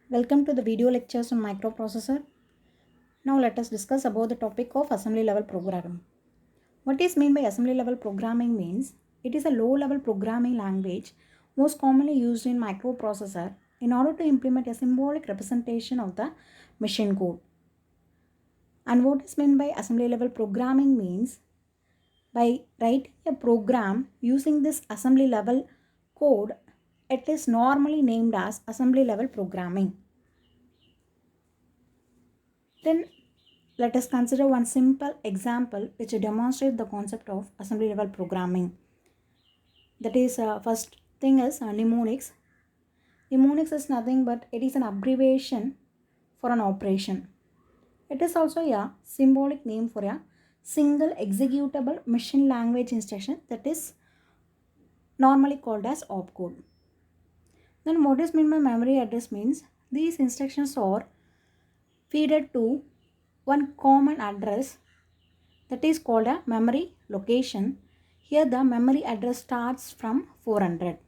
Welcome to the video lectures on microprocessor. Now let us discuss about the topic of assembly level programming. What is meant by assembly level programming means it is a low level programming language most commonly used in microprocessor in order to implement a symbolic representation of the machine code. And what is meant by assembly level programming means by writing a program using this assembly level code, it is normally named as assembly level programming. Then let us consider one simple example which demonstrates the concept of assembly level programming. That is, first thing is mnemonics. Mnemonics is nothing but it is an abbreviation for an operation. It is also a symbolic name for a single executable machine language instruction that is normally called as opcode. Then what is meant by memory address means these instructions are fed to one common address that is called a memory location. Here the memory address starts from 400.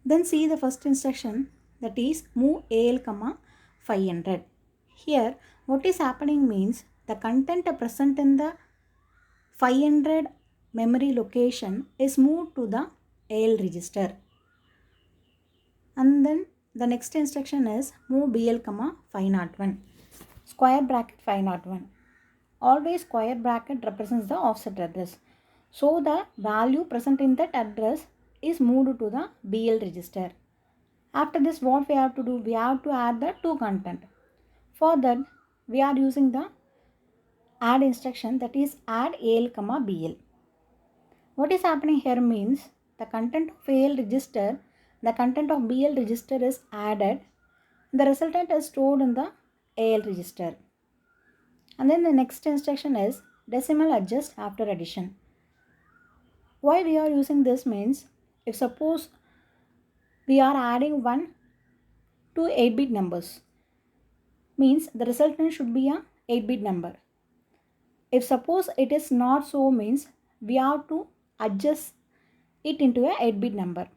Then see the first instruction, that is move AL, 500. Here what is happening means the content present in the 500 memory location is moved to the AL register. And then the next instruction is move BL, 501. Square bracket 501. Always square bracket represents the offset address. So the value present in that address is moved to the BL register. After this, what we have to do? We have to add the two content. For that, we are using the add instruction, that is add AL, BL. What is happening here means the content of AL register, the content of BL register is added. The resultant is stored in the AL register. And then the next instruction is decimal adjust after addition. Why we are using this means if suppose we are adding 1 to 8-bit numbers, means the resultant should be a 8-bit number. If suppose it is not so, means we have to adjust it into a 8-bit number.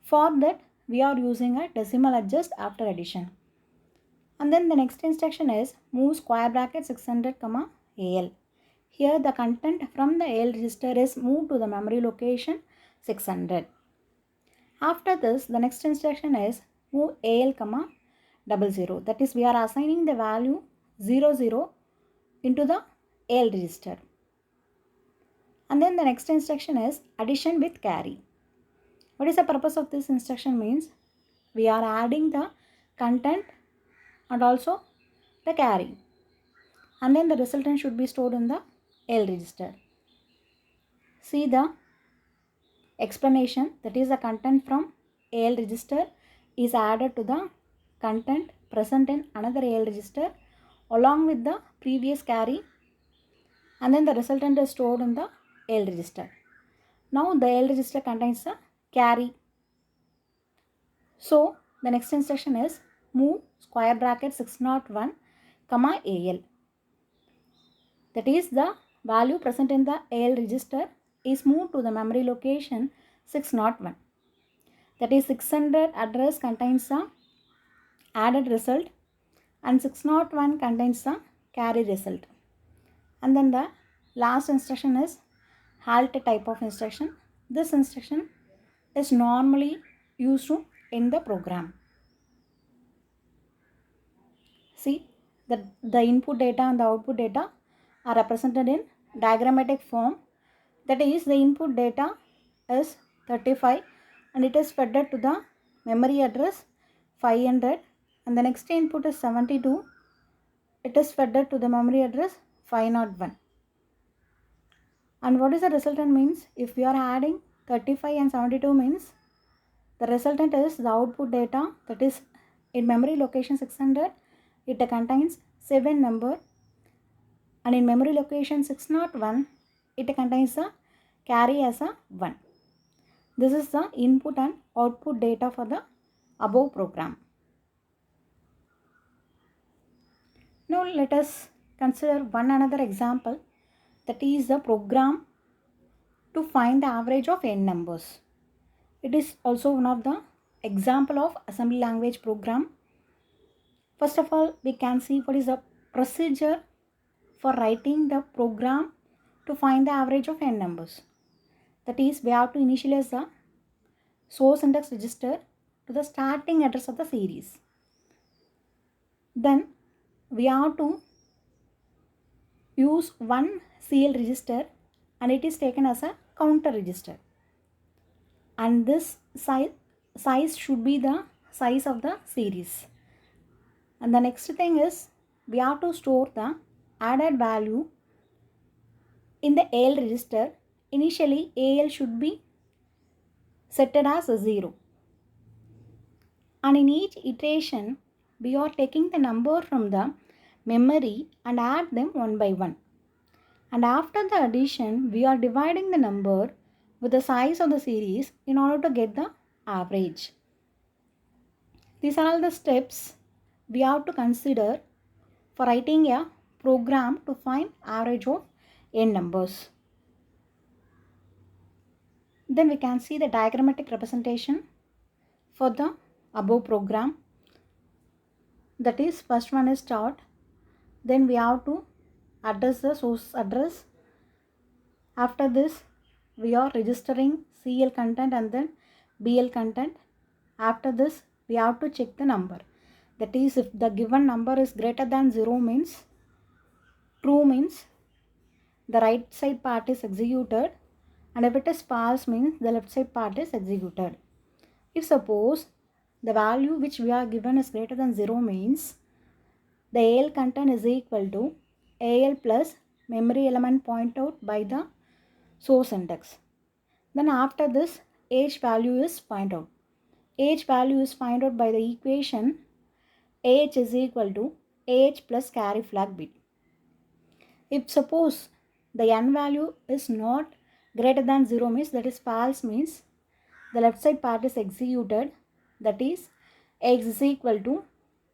For that we are using a decimal adjust after addition. And then the next instruction is move square bracket 600, AL. Here the content from the AL register is moved to the memory location 600. After this, the next instruction is move AL, 00. That is, we are assigning the value 00 into the AL register. And then the next instruction is addition with carry. What is the purpose of this instruction means we are adding the content and also the carry. And then the resultant should be stored in the AL register. See the explanation, that is the content from AL register is added to the content present in another AL register along with the previous carry, and then the resultant is stored in the AL register. Now the AL register contains the carry. So the next instruction is move square bracket 601, AL. That is the value present in the AL register is moved to the memory location 601. That is 600 address contains the added result and 601 contains the carry result. And then the last instruction is halt type of instruction. This instruction is normally used to end the program. See that the input data and the output data are represented in diagrammatic form. That is, the input data is 35 and it is fed to the memory address 500, and the next input is 72. It is fed to the memory address 501. And what is the resultant means? If we are adding 35 and 72 means the resultant is the output data, that is in memory location 600 it contains 7 number, and in memory location 601 it contains a carry as a 1. This is the input and output data for the above program. Now let us consider one another example, that is the program to find the average of n numbers. It is also one of the example of assembly language program. First of all, we can see what is the procedure for writing the program to find the average of n numbers. That is, we have to initialize the source index register to the starting address of the series. Then we have to use one CL register and it is taken as a counter register. And this size should be the size of the series. And the next thing is we have to store the added value in the AL register. Initially AL should be set as 0. And in each iteration we are taking the number from the memory and add them one by one. And after the addition we are dividing the number with the size of the series in order to get the average. These are all the steps we have to consider for writing a program to find average of n numbers. Then we can see the diagrammatic representation for the above program. That is, first one is start. Then we have to address the source address. After this we are registering CL content and then BL content. After this we have to check the number. That is, if the given number is greater than 0 means true, means the right side part is executed, and if it is false means the left side part is executed. If suppose the value which we are given is greater than 0 means the AL content is equal to AL plus memory element pointed out by the source index. Then after this age value is find out. Age value is find out by the equation AH is equal to AH plus carry flag bit. If suppose the n value is not greater than 0 means that is false, means the left side part is executed. That is, AX is equal to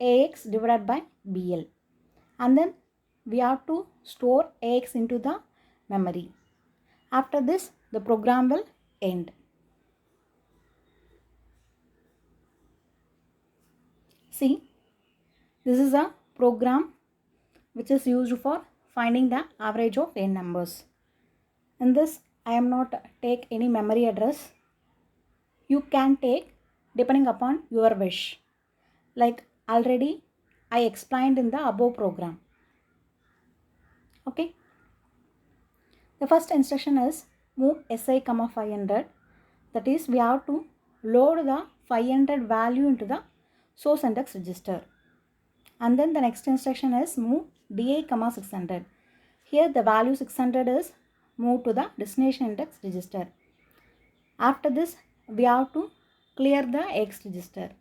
AX divided by BL. And then we have to store AX into the memory. After this the program will end. See, this is a program which is used for finding the average of n numbers. In this I am not take any memory address. You can take depending upon your wish. Like already I explained in the above program. Okay. The first instruction is move SI, 500. That is, we have to load the 500 value into the source index register. And then the next instruction is move DI, 600. Here the value 600 is moved to the destination index register. After this we have to clear the X register.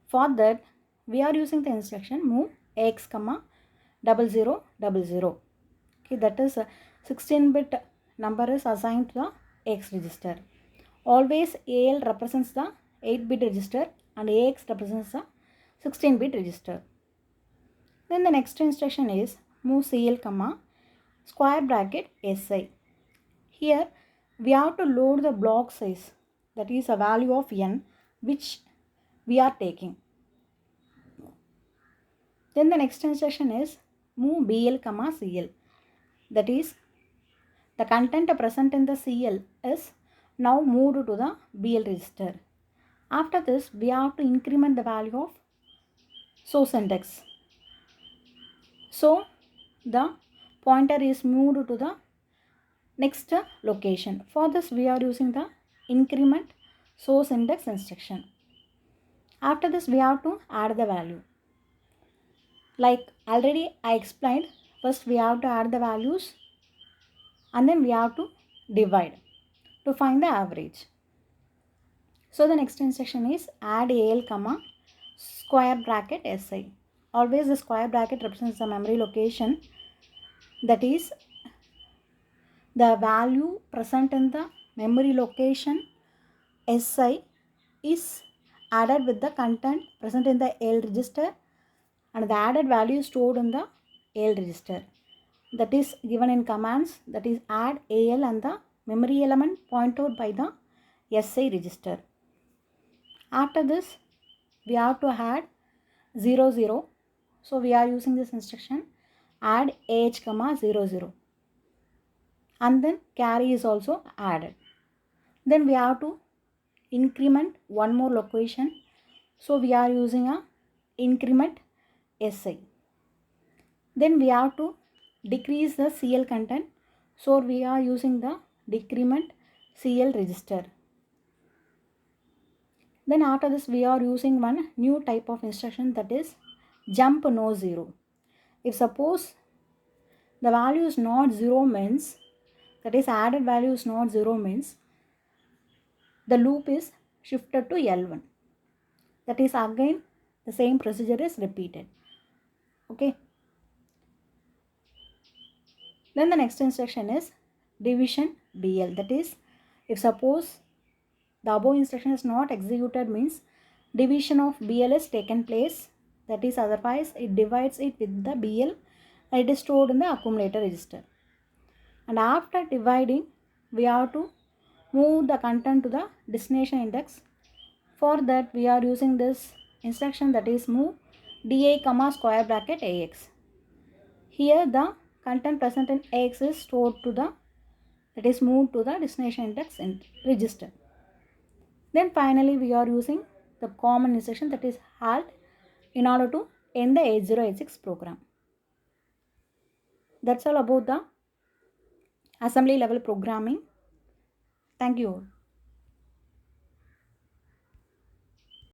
For that we are using the instruction move X, 0000. Okay, that is a 16-bit number is assigned to the X register. Always AL represents the 8-bit register and AX represents the 16-bit register. Then the next instruction is move CL, square bracket SI. Here we have to load the block size, that is a value of n which we are taking. Then the next instruction is move BL, CL. That is, the content present in the CL is now moved to the BL register. After this we have to increment the value of source index. So the pointer is moved to the next location. For this we are using the increment source index instruction. After this we have to add the value. Like already I explained, first we have to add the values and then we have to divide to find the average. So the next instruction is add AL, square bracket SI. Always the square bracket represents the memory location. That is, the value present in the memory location SI is added with the content present in the L register, and the added value is stored in the L register. That is given in commands, that is add AL and the memory element pointed out by the SI register. After this we have to add 0 0. So we are using this instruction add AH comma 0 0, and then carry is also added. Then we have to increment one more location, so we are using a increment SI. Then we have to decrease the CL content, so we are using the decrement CL register. Then after this we are using one new type of instruction, that is jump no 0. If suppose the value is not 0 means, that is added value is not 0 means, the loop is shifted to L1. That is again the same procedure is repeated. Okay. Then the next instruction is division BL. That is, if suppose the above instruction is not executed means division of BL is taken place. That is, otherwise it divides it with the BL and it is stored in the accumulator register. And after dividing, we have to move the content to the destination index. For that we are using this instruction, that is move DA comma square bracket AX. Here the content present in AX is stored to the, that is moved to the destination index in register. Then finally we are using the common instruction, that is halt, in order to end the 8086 program. That's all about the assembly level programming. Thank you.